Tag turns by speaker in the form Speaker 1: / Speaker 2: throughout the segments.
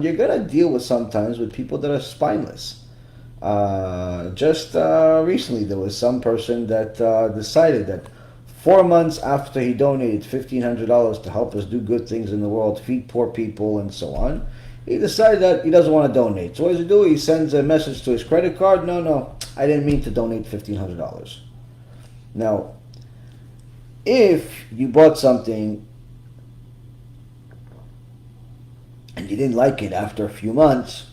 Speaker 1: You're going to deal with sometimes with people that are spineless. Just recently, there was some person that decided that 4 months after he donated $1,500 to help us do good things in the world, feed poor people, and so on, he decided that he doesn't want to donate. So what does he do? He sends a message to his credit card. No, I didn't mean to donate $1,500. Now, if you bought something and you didn't like it after a few months,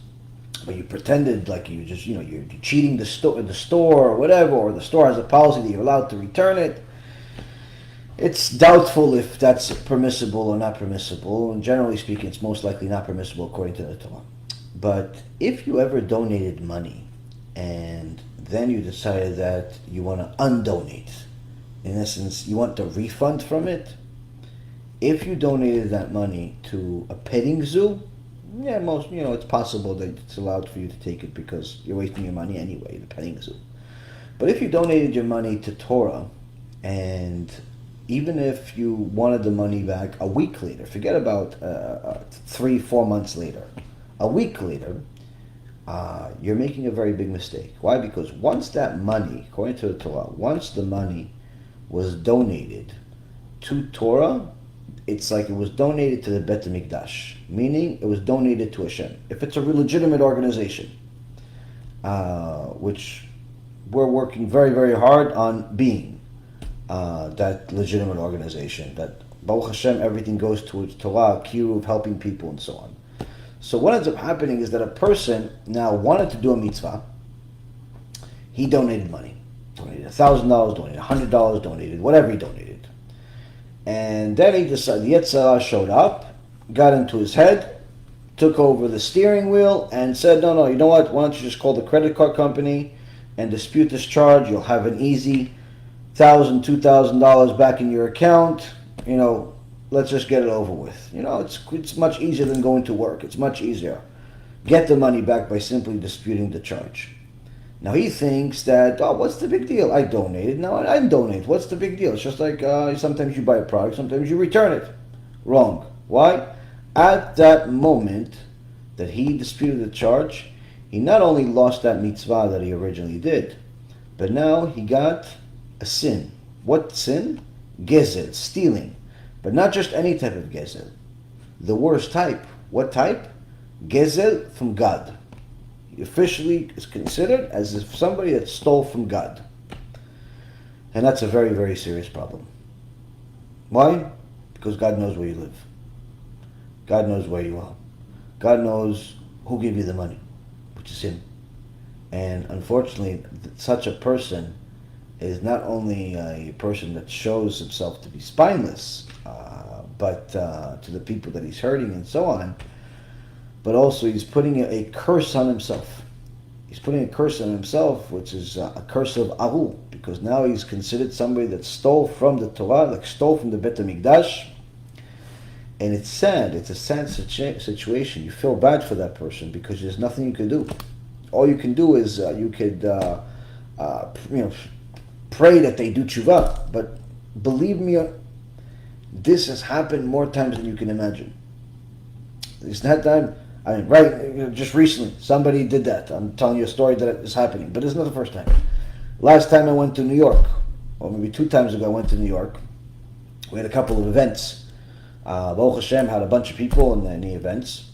Speaker 1: but you pretended like you just, you're cheating the store or whatever, or the store has a policy that you're allowed to return it, it's doubtful if that's permissible or not permissible. And generally speaking, it's most likely not permissible according to the Torah. But if you ever donated money and then you decided that you want to undonate, in essence, you want the refund from it, if you donated that money to a petting zoo, it's possible that it's allowed for you to take it because you're wasting your money anyway, the petting zoo. But if you donated your money to Torah, and even if you wanted the money back a week later, forget about 3-4 months later, a week later, you're making a very big mistake. Why? Because once that money, according to the Torah, once the money was donated to Torah, it's like it was donated to the Bet HaMikdash, meaning it was donated to Hashem. If it's a legitimate organization, which we're working very, very hard on being that legitimate organization, that Baruch Hashem, everything goes towards Torah, queue of helping people and so on. So what ends up happening is that a person now wanted to do a mitzvah. He donated money. Donated $1,000, donated $100, donated whatever he donated. And then he decided, the Yetzer Hara showed up, got into his head, took over the steering wheel, and said, no, you know what, why don't you just call the credit card company and dispute this charge. You'll have an easy $1,000, $2,000 back in your account. Let's just get it over with. It's much easier than going to work. It's much easier. Get the money back by simply disputing the charge. Now he thinks that, what's the big deal? I donated. No, I didn't donate. What's the big deal? It's just like sometimes you buy a product, sometimes you return it. Wrong. Why? At that moment that he disputed the charge, he not only lost that mitzvah that he originally did, but now he got a sin. What sin? Gezel, stealing. But not just any type of gezel. The worst type. What type? Gezel from God. He officially is considered as if somebody that stole from God. And that's a very, very serious problem. Why? Because God knows where you live. God knows where you are. God knows who gave you the money, which is Him. And unfortunately, such a person is not only a person that shows himself to be spineless, but to the people that he's hurting and so on, but also he's putting a curse on himself. He's putting a curse on himself, which is a curse of Aru, because now he's considered somebody that stole from the Torah, like stole from the Bet HaMikdash. And it's sad. It's a sad situation. You feel bad for that person because there's nothing you can do. All you can do is you could pray that they do tshuva. But believe me, this has happened more times than you can imagine. It's that time. Just recently, somebody did that. I'm telling you a story that is happening, but it's not the first time. Last time I went to New York, or maybe 2 times ago I went to New York, we had a couple of events. Baruch Hashem had a bunch of people in the events.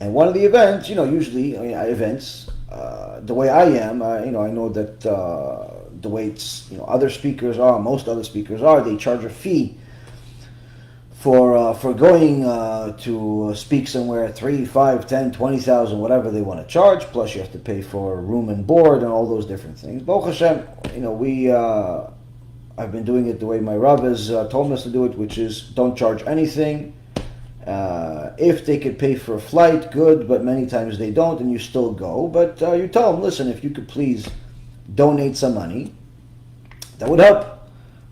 Speaker 1: And one of the events, usually, events, the way I am, I know that the way it's, other speakers are, most other speakers are, they charge a fee for going to speak somewhere, 3, 5, 10, 20,000, whatever they want to charge. Plus, you have to pay for room and board and all those different things. Baruch Hashem, I've been doing it the way my Rabbi has told us to do it, which is don't charge anything. If they could pay for a flight, good, but many times they don't, and you still go. But you tell them, listen, if you could please donate some money, that would help.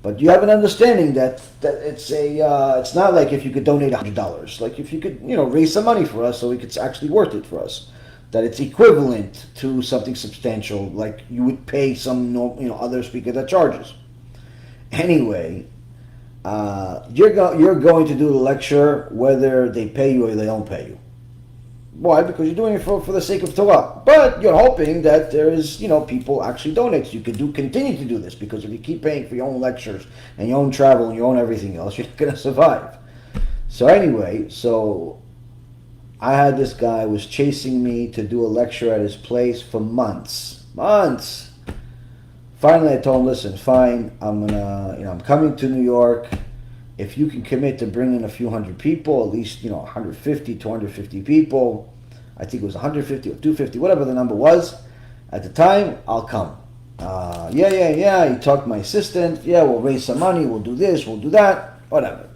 Speaker 1: But you have an understanding that it's not like if you could donate $100. Like if you could, raise some money for us so it's actually worth it for us. That it's equivalent to something substantial, like you would pay some other speaker that charges. Anyway, you're going to do the lecture whether they pay you or they don't pay you. Why? Because you're doing it for the sake of Torah. But you're hoping that there is, people actually donate. So you could continue to do this, because if you keep paying for your own lectures and your own travel and your own everything else, you're not going to survive. So anyway, I had this guy was chasing me to do a lecture at his place for months. Months. Finally, I told him, listen, fine, I'm coming to New York. If you can commit to bringing a few hundred people, at least, 150, 250 people, I think it was 150 or 250, whatever the number was at the time, I'll come. Yeah. He talked to my assistant. Yeah, we'll raise some money. We'll do this. We'll do that. Whatever.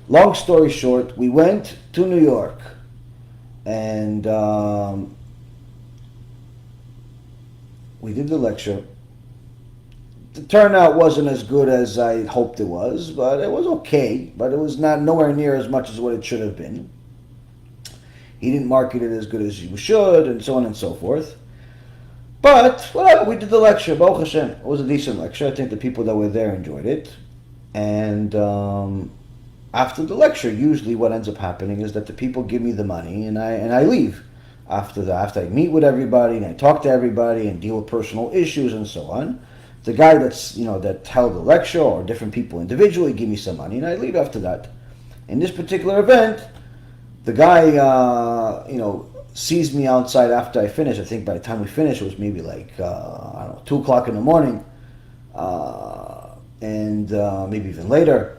Speaker 1: Long story short, we went to New York, and we did the lecture. The turnout wasn't as good as I hoped it was, but it was okay. But it was nowhere near as much as what it should have been. He didn't market it as good as you should, and so on and so forth. But whatever, we did the lecture. Baruch Hashem, it was a decent lecture. I think the people that were there enjoyed it. And after the lecture, usually what ends up happening is that the people give me the money, and I leave. After I meet with everybody and I talk to everybody and deal with personal issues and so on, the guy that held the lecture, or different people individually, give me some money, and I leave after that. In this particular event, the guy sees me outside after I finish. I think by the time we finished, it was maybe like 2 o'clock in the morning, and maybe even later.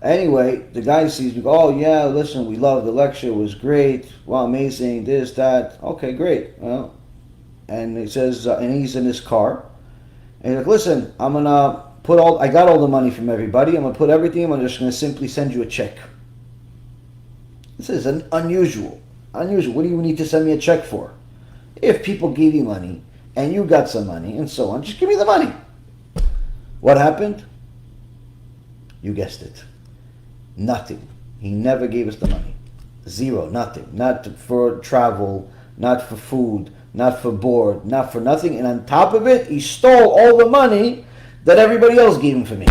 Speaker 1: Anyway, the guy sees me go, oh yeah, listen, we loved the lecture, it was great, wow, amazing, this, that, okay, great. Well, and he says, and he's in his car, and he's like, listen, I got all the money from everybody, I'm going to put everything, I'm just going to simply send you a check. This is unusual. What do you need to send me a check for? If people gave you money, and you got some money, and so on, just give me the money. What happened? You guessed it. Nothing. He never gave us the money. Zero. Nothing. Not for travel, not for food, not for board, not for nothing. And on top of it, he stole all the money that everybody else gave him for me.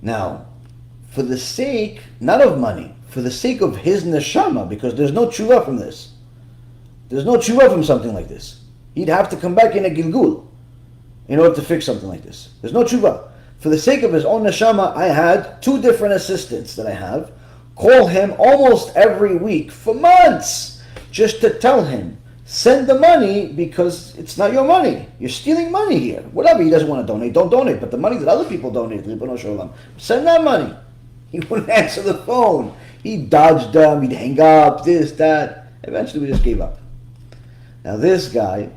Speaker 1: Now, for the sake, not of money, for the sake of his neshama, because there's no tshuva from this. There's no tshuva from something like this. He'd have to come back in a gilgul in order to fix something like this. There's no tshuva. For the sake of his own neshama, I had 2 different assistants that I have call him almost every week for months just to tell him, send the money because it's not your money. You're stealing money here. Whatever he doesn't want to donate, don't donate. But the money that other people donate, send that money. He wouldn't answer the phone. He dodged them. He'd hang up, this, that. Eventually we just gave up. Now this guy,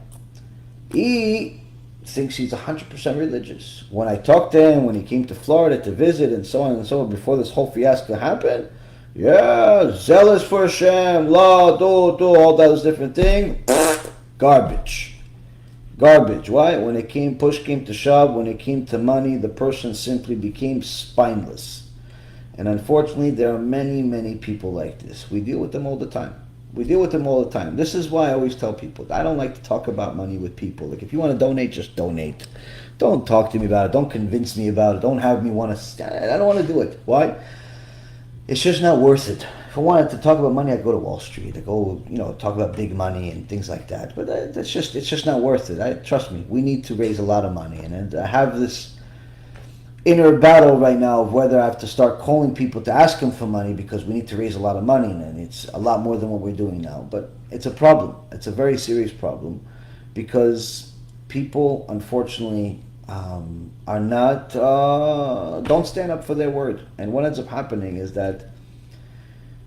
Speaker 1: he thinks he's 100% religious. When I talked to him, when he came to Florida to visit and so on, before this whole fiasco happened, yeah, zealous for Hashem, all those different things, garbage. Why? When push came to shove, when it came to money, the person simply became spineless. And unfortunately, there are many, many people like this. We deal with them all the time. This is why I always tell people, I don't like to talk about money with people. Like, if you want to donate, just donate. Don't talk to me about it. Don't convince me about it. Don't have me want to, I don't want to do it. Why? It's just not worth it. If I wanted to talk about money, I'd go to Wall Street. I'd go, talk about big money and things like that. But it's just not worth it. Trust me, we need to raise a lot of money. And I have this inner battle right now of whether I have to start calling people to ask them for money because we need to raise a lot of money, and it's a lot more than what we're doing now. But it's a problem. It's a very serious problem because people, unfortunately, are not, don't stand up for their word. And what ends up happening is that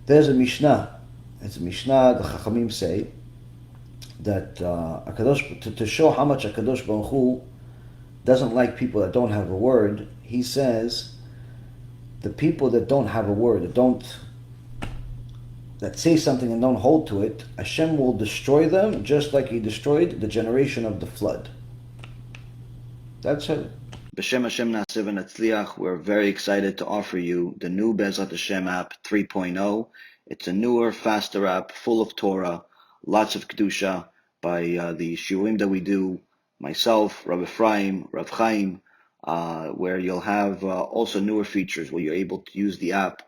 Speaker 1: there's a Mishnah. It's a Mishnah, the Chachamim say, that to show how much HaKadosh Baruch Hu doesn't like people that don't have a word, he says, the people that don't have a word, that say something and don't hold to it, Hashem will destroy them just like he destroyed the generation of the flood. That's it. B'Shem Hashem Na'aseh V'Natzliach, we're very excited to offer you the new Be'Ezrat HaShem app 3.0. It's a newer, faster app full of Torah, lots of Kedusha by the shiurim that we do, myself, Rabbi Ephraim, Rav Chaim, where you'll have also newer features where you're able to use the app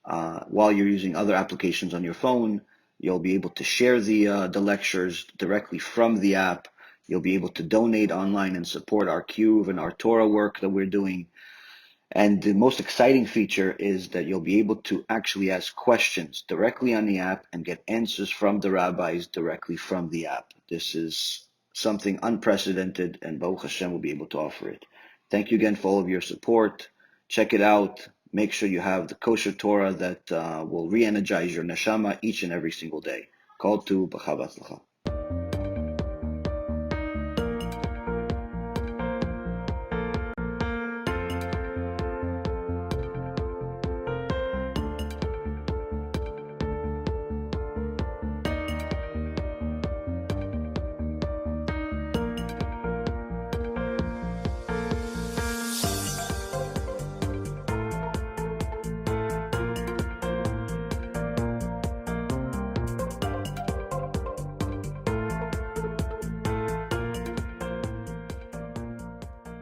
Speaker 1: while you're using other applications on your phone. You'll be able to share the lectures directly from the app. You'll be able to donate online and support our Cube and our Torah work that we're doing. And the most exciting feature is that you'll be able to actually ask questions directly on the app and get answers from the rabbis directly from the app. This is something unprecedented, and Baruch Hashem will be able to offer it. Thank you again for all of your support. Check it out. Make sure you have the kosher Torah that will re-energize your neshama each and every single day. Call to Ahavat Chinam.